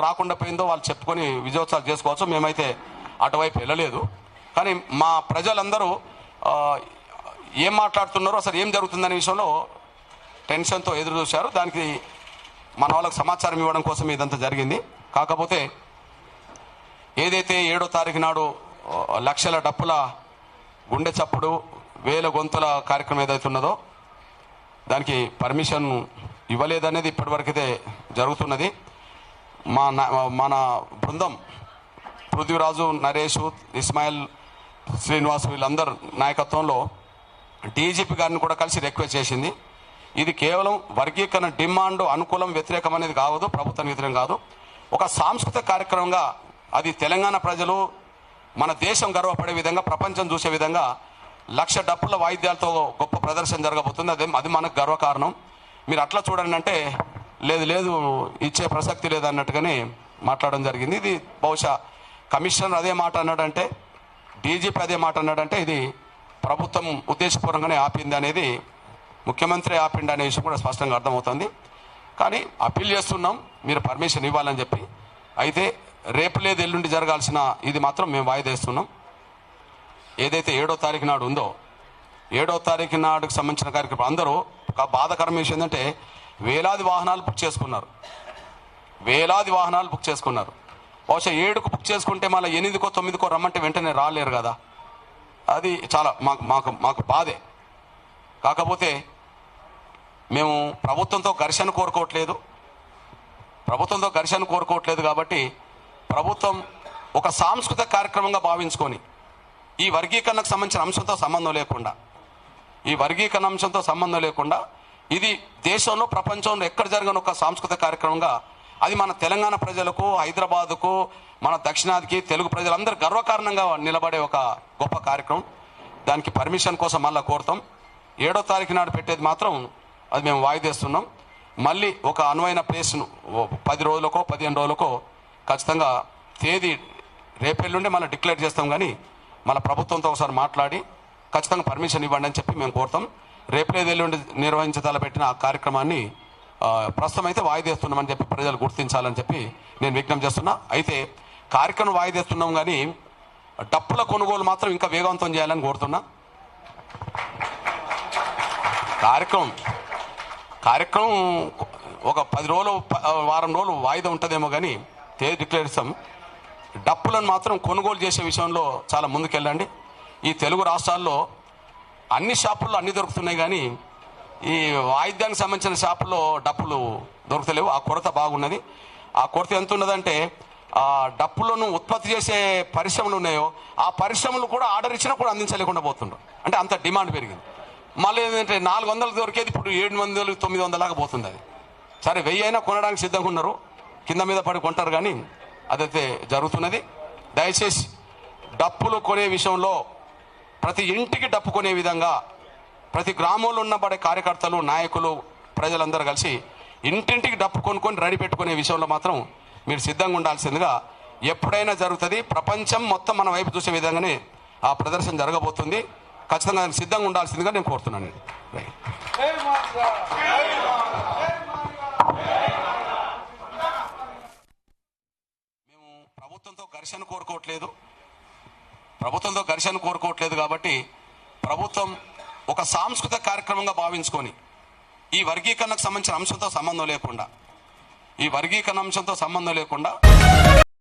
రాకుండా పోయిందో వాళ్ళు చెప్పుకొని విజయోత్సవాలు చేసుకోవచ్చు. మేమైతే అటువైపు వెళ్ళలేదు. కానీ మా ప్రజలందరూ ఏం మాట్లాడుతున్నారో, అసలు ఏం జరుగుతుందనే విషయంలో టెన్షన్తో ఎదురు చూశారు. దానికి మన వాళ్ళకి సమాచారం ఇవ్వడం కోసం ఇదంతా జరిగింది. కాకపోతే ఏదైతే 7వ తారీఖు నాడు లక్షల డప్పుల గుండె చప్పుడు, వేల గొంతుల కార్యక్రమం ఏదైతే ఉన్నదో దానికి పర్మిషన్ ఇవ్వలేదనేది ఇప్పటివరకైతే జరుగుతున్నది. మన బృందం పృథ్వీరాజు, నరేష్, ఇస్మాయిల్, శ్రీనివాస్ వీళ్ళందరూ నాయకత్వంలో డీజీపీ గారిని కూడా కలిసి రిక్వెస్ట్ చేసింది. ఇది కేవలం వర్గీకరణ డిమాండ్ అనుకూలం వ్యతిరేకం అనేది కావద్దు, ప్రభుత్వం వ్యతిరేకం కాదు. ఒక సాంస్కృతిక కార్యక్రమంగా అది తెలంగాణ ప్రజలు మన దేశం గర్వపడే విధంగా, ప్రపంచం చూసే విధంగా 1,00,000 డప్పుల వాయిద్యాలతో గొప్ప ప్రదర్శన జరగబోతుంది. అది మనకు గర్వకారణం. మీరు అట్లా చూడండి అంటే లేదు ఇచ్చే ప్రసక్తి లేదన్నట్టుగానే మాట్లాడడం జరిగింది. ఇది బహుశా కమిషనర్ అదే మాట అన్నాడంటే, డీజీపీ అదే మాట అన్నాడంటే ఇది ప్రభుత్వం ఉద్దేశపూర్వకంగానే ఆపింది అనేది, ముఖ్యమంత్రి ఆపిండి అనే విషయం కూడా స్పష్టంగా అర్థమవుతుంది. కానీ అప్పీల్ చేస్తున్నాం మీరు పర్మిషన్ ఇవ్వాలని చెప్పి. అయితే రేపు లేదు ఎల్లుండి జరగాల్సిన ఇది మాత్రం మేము వాయిదా వేస్తున్నాం. ఏదైతే 7వ తారీఖు నాడు ఉందో, 7వ తారీఖు నాడుకు సంబంధించిన కార్యక్రమం అందరూ ఒక బాధాకరమైన విషయం ఏంటంటే వేలాది వాహనాలు బుక్ చేసుకున్నారు. బహుశా 7కు బుక్ చేసుకుంటే మళ్ళీ 8కో 9కో రమ్మంటే వెంటనే రాలేరు కదా. అది చాలా మాకు బాధే. కాకపోతే మేము ప్రభుత్వంతో ఘర్షణ కోరుకోవట్లేదు కాబట్టి ప్రభుత్వం ఒక సాంస్కృతిక కార్యక్రమంగా భావించుకొని ఈ వర్గీకరణకు సంబంధించిన అంశంతో సంబంధం లేకుండా ఇది దేశంలో, ప్రపంచంలో ఎక్కడ జరిగిన ఒక సాంస్కృతిక కార్యక్రమంగా అది మన తెలంగాణ ప్రజలకు, హైదరాబాదుకు, మన దక్షిణాదికి, తెలుగు ప్రజలందరూ గర్వకారణంగా నిలబడే ఒక గొప్ప కార్యక్రమం. దానికి పర్మిషన్ కోసం మళ్ళీ కోరుతాం. 7వ తారీఖు నాడు పెట్టేది మాత్రం అది మేము వాయిదేస్తున్నాం. మళ్ళీ ఒక అనువైన ప్లేస్ను 10 రోజులకో 15 రోజులకో ఖచ్చితంగా తేదీ రేపెల్లుండి మళ్ళీ డిక్లేర్ చేస్తాం. కానీ మళ్ళీ ప్రభుత్వంతో ఒకసారి మాట్లాడి ఖచ్చితంగా పర్మిషన్ ఇవ్వండి అని చెప్పి మేము కోరుతాం. రేపలేదు ఎల్లుండి నిర్వహించదలపెట్టిన ఆ కార్యక్రమాన్ని ప్రస్తుతం అయితే వాయిదేస్తున్నామని చెప్పి ప్రజలు గుర్తించాలని చెప్పి నేను విజ్ఞప్తి చేస్తున్నా. అయితే కార్యక్రమం వాయిదేస్తున్నాం కానీ డప్పుల కొనుగోలు మాత్రం ఇంకా వేగవంతం చేయాలని కోరుతున్నా. కార్యక్రమం ఒక 10 రోజులు, వారం రోజులు వాయిదా ఉంటుందేమో కానీ తేదీ డిక్లేర్ చేస్తాం. డప్పులను మాత్రం కొనుగోలు చేసే విషయంలో చాలా ముందుకెళ్ళండి. ఈ తెలుగు రాష్ట్రాల్లో అన్ని షాపుల్లో అన్ని దొరుకుతున్నాయి కానీ ఈ వాయిద్యానికి సంబంధించిన షాపుల్లో డప్పులు దొరుకుతలేవు. ఆ కొరత బాగున్నది. ఆ కొరత ఎంత ఉన్నదంటే ఆ డప్పులను ఉత్పత్తి చేసే పరిశ్రమలు ఉన్నాయో ఆ పరిశ్రమలు కూడా ఆర్డర్ ఇచ్చినా కూడా అందించలేకుండా పోతుండ్రు. అంటే అంత డిమాండ్ పెరిగింది. మళ్ళీ ఏంటంటే 400 దొరికేది ఇప్పుడు 700, 900 దాకా పోతుంది. అది సరే 1000 అయినా కొనడానికి సిద్ధంగా ఉన్నారు, కింద మీద పడి కొంటారు. కానీ అదైతే జరుగుతున్నది. దయచేసి డప్పులు కొనే విషయంలో ప్రతి ఇంటికి డప్పు కొనే విధంగా ప్రతి గ్రామంలో ఉన్నబడే కార్యకర్తలు, నాయకులు, ప్రజలందరూ కలిసి ఇంటింటికి డప్పు కొనుక్కొని రెడీ పెట్టుకునే విషయంలో మాత్రం మీరు సిద్ధంగా ఉండాల్సిందిగా ఎప్పుడైనా జరుగుతుంది. ప్రపంచం మొత్తం మన వైపు చూసే విధంగానే ఆ ప్రదర్శన జరగబోతుంది. ఖచ్చితంగా దానికి సిద్ధంగా ఉండాల్సిందిగా నేను కోరుతున్నాను. మేము ప్రభుత్వంతో ఘర్షణ కోరుకోవట్లేదు కాబట్టి ప్రభుత్వం ఒక సాంస్కృతిక కార్యక్రమంగా భావించుకొని ఈ వర్గీకరణకు సంబంధించిన అంశంతో సంబంధం లేకుండా